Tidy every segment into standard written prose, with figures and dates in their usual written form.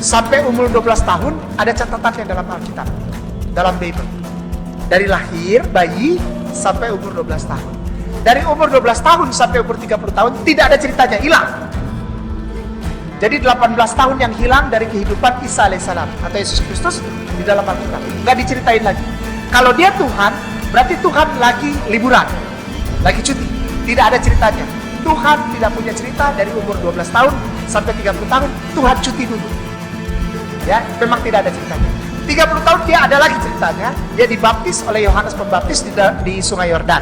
sampai umur 12 tahun ada catatannya dalam Alkitab, dalam Bible. Dari lahir bayi sampai umur 12 tahun. Dari umur 12 tahun sampai umur 30 tahun tidak ada ceritanya, hilang. Jadi 18 tahun yang hilang dari kehidupan Isa alaihissalam atau Yesus Kristus di dalam Alkitab, nggak diceritain lagi. Kalau dia Tuhan, berarti Tuhan lagi liburan, lagi cuti, tidak ada ceritanya. Tuhan tidak punya cerita dari umur 12 tahun sampai 30 tahun, Tuhan cuti dulu. Ya, memang tidak ada ceritanya. 30 tahun dia ada lagi ceritanya, dia dibaptis oleh Yohanes Pembaptis di Sungai Yordan.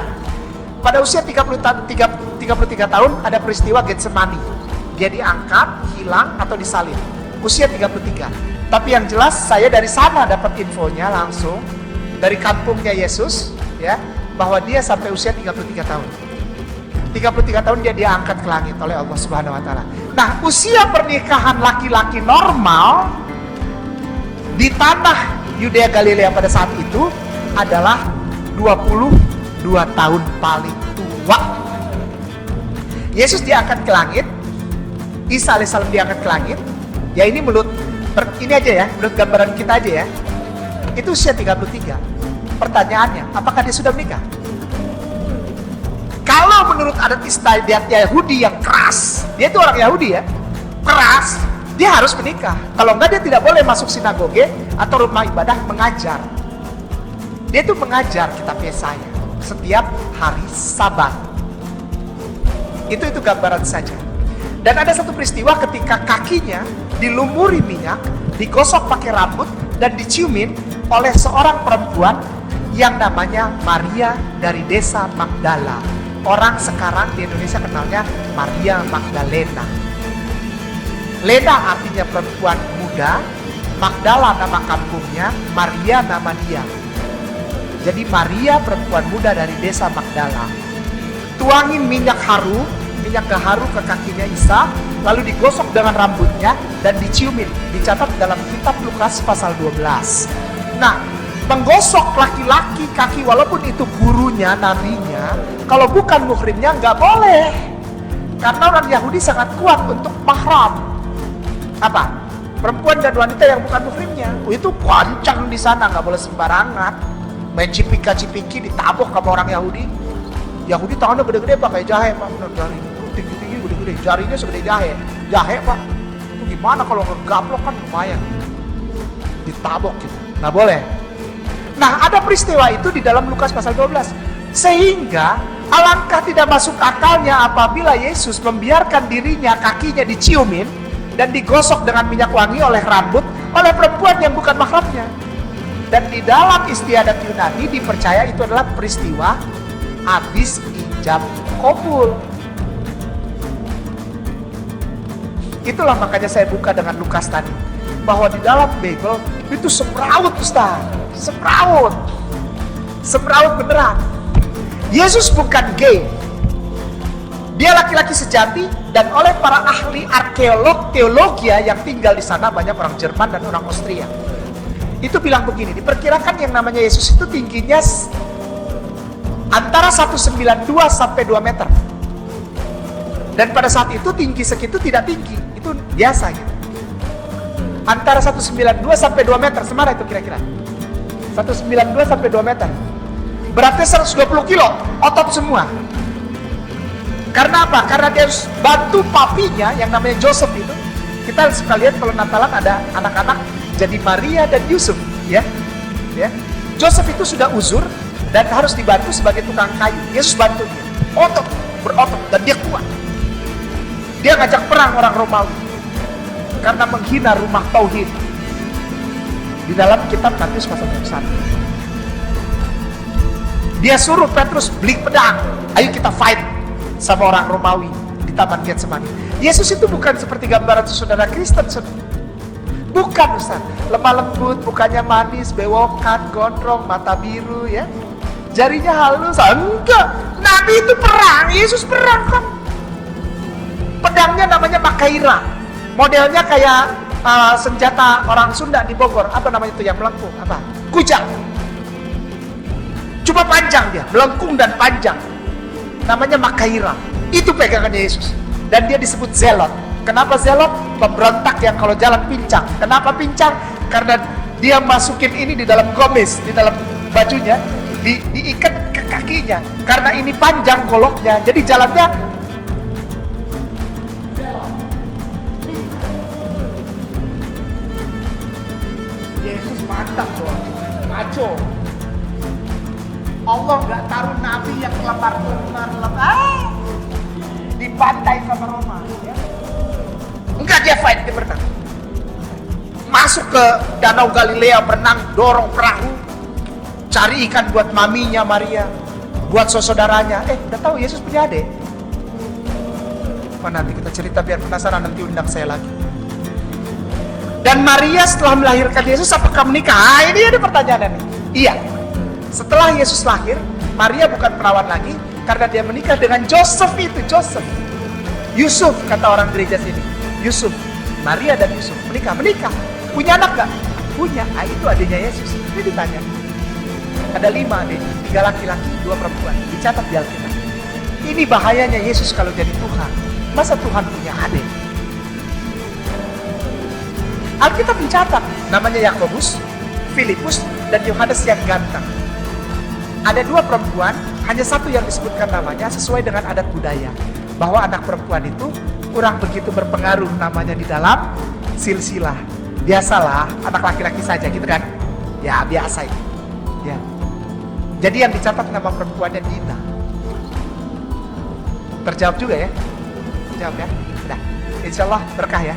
Pada usia 33 tahun ada peristiwa Getsemani. Dia diangkat, hilang atau disalib. Usia 33. Tapi yang jelas saya dari sana dapat infonya langsung dari kampungnya Yesus, ya, bahwa dia sampai usia 33 tahun. 33 tahun dia diangkat ke langit oleh Allah Subhanahu wa taala. Nah, usia pernikahan laki-laki normal di tanah Yudea Galilea pada saat itu adalah 22 tahun paling tua. Yesus diangkat ke langit, Isa alaihissalam diangkat ke langit. Ya ini menurut ini aja ya, menurut gambaran kita aja ya. Itu usia 33. Pertanyaannya, apakah dia sudah menikah? Kalau menurut adat istiadat Yahudi yang keras, dia itu orang Yahudi ya, keras, dia harus menikah. Kalau enggak dia tidak boleh masuk sinagoge atau rumah ibadah mengajar. Dia itu mengajar kitab Yesaya setiap hari Sabat. Itu gambaran saja. Dan ada satu peristiwa ketika kakinya dilumuri minyak, digosok pakai rambut dan diciumin oleh seorang perempuan yang namanya Maria dari desa Magdala. Orang sekarang di Indonesia kenalnya Maria Magdalena. Lena artinya perempuan muda, Magdala nama kampungnya, Maria nama dia. Jadi Maria perempuan muda dari desa Magdala. Tuangin minyak gaharu ke kakinya Isa, lalu digosok dengan rambutnya dan diciumin. Dicatat dalam kitab Lukas pasal 12. Nah, menggosok laki-laki kaki walaupun itu gurunya, nabinya, kalau bukan muhrimnya nggak boleh. Karena orang Yahudi sangat kuat untuk mahram. Apa? Perempuan dan wanita yang bukan muhrimnya. Itu kencang di sana, nggak boleh sembarangan. Main cipika-cipiki ditabok sama orang Yahudi. Yahudi tangannya gede-gede pakai jahe, Pak. Benar, jari tinggi-tinggi gede-gede, jarinya segede jahe. Jahe, Pak. Itu gimana kalau ngegaplok kan lumayan. Ditabok gitu. Nggak boleh. Nah, ada peristiwa itu di dalam Lukas pasal 12. Sehingga alangkah tidak masuk akalnya apabila Yesus membiarkan dirinya, kakinya diciumin dan digosok dengan minyak wangi oleh rambut oleh perempuan yang bukan mahramnya. Dan di dalam istiadat Yunani dipercaya itu adalah peristiwa habis ijab kabul. Itulah makanya saya buka dengan Lukas tadi, bahwa di dalam Bible itu semrawut, Ustaz. Semrawut beneran. Yesus bukan gay. Dia laki-laki sejati, dan oleh para ahli arkeolog teologi yang tinggal di sana, banyak orang Jerman dan orang Austria, itu bilang begini, diperkirakan yang namanya Yesus itu tingginya antara 192 sampai 2 meter. Dan pada saat itu tinggi segitu tidak tinggi, itu biasa gitu. Antara 192 sampai 2 meter, semana itu kira-kira 192 sampai 2 meter. Beratnya 120 kilo, otot semua. Karena apa? Karena dia harus bantu papinya yang namanya Joseph itu. Kita suka lihat kalau Natalan ada anak-anak jadi Maria dan Yusuf, ya. Joseph itu sudah uzur dan harus dibantu sebagai tukang kayu. Yesus bantu dia, berotot, dan dia kuat. Dia ngajak perang orang Romawi karena menghina rumah tauhid. Di dalam kitab Matius pasal 1, dia suruh Petrus beli pedang, ayo kita fight sama orang Romawi di Taman Getsemani. Yesus itu bukan seperti gambaran saudara Kristen. Bukan, Ustaz. Lemah lembut, mukanya manis, bewokan, gondrong, mata biru, ya. Jarinya halus. Enggak. Nabi itu perang, Yesus perang kan. Pedangnya namanya Makaira. Modelnya kayak senjata orang Sunda di Bogor. Apa namanya itu yang melengkung? Apa? Kujang. Cuma panjang dia, melengkung dan panjang. Namanya Makaira. Itu pegangannya Yesus. Dan dia disebut zelot. Kenapa Zelot? Pemberontak yang kalau jalan pincang. Kenapa pincang? Karena dia masukin ini di dalam komis, di dalam bajunya, diikat ke kakinya. Karena ini panjang goloknya, jadi jalannya Yesus mantap loh, maco. Allah nggak taruh nabi yang lemar dibantai sama Roma. Ya. Enggak, dia fight, dia berenang. Masuk ke Danau Galilea, berenang, dorong perahu, cari ikan buat maminya Maria, buat saudaranya. Udah tahu Yesus punya adik? Nanti kita cerita biar penasaran, nanti undang saya lagi. Dan Maria setelah melahirkan Yesus apakah menikah? Ini ada pertanyaan nih. Iya. Setelah Yesus lahir, Maria bukan perawan lagi karena dia menikah dengan Joseph itu, Yusuf kata orang gereja sini. Yusuf, Maria dan Yusuf menikah. Punya anak gak? Punya. Itu adiknya Yesus. Ini ditanya. Ada 5 adik, 3 laki-laki, 2 perempuan. Dicatat di Alkitab. Ini bahayanya Yesus kalau jadi Tuhan. Masa Tuhan punya adik? Alkitab mencatat namanya Yakobus, Filipus, dan Yohanes yang ganteng. Ada 2 perempuan, hanya 1 yang disebutkan namanya sesuai dengan adat budaya. Bahwa anak perempuan itu kurang begitu berpengaruh namanya di dalam silsilah. Biasalah anak laki-laki saja gitu kan. Ya biasa itu. Ya. Jadi yang dicatat nama perempuannya Dina. Terjawab juga ya? Jawab ya? Udah. Insya Allah berkah ya.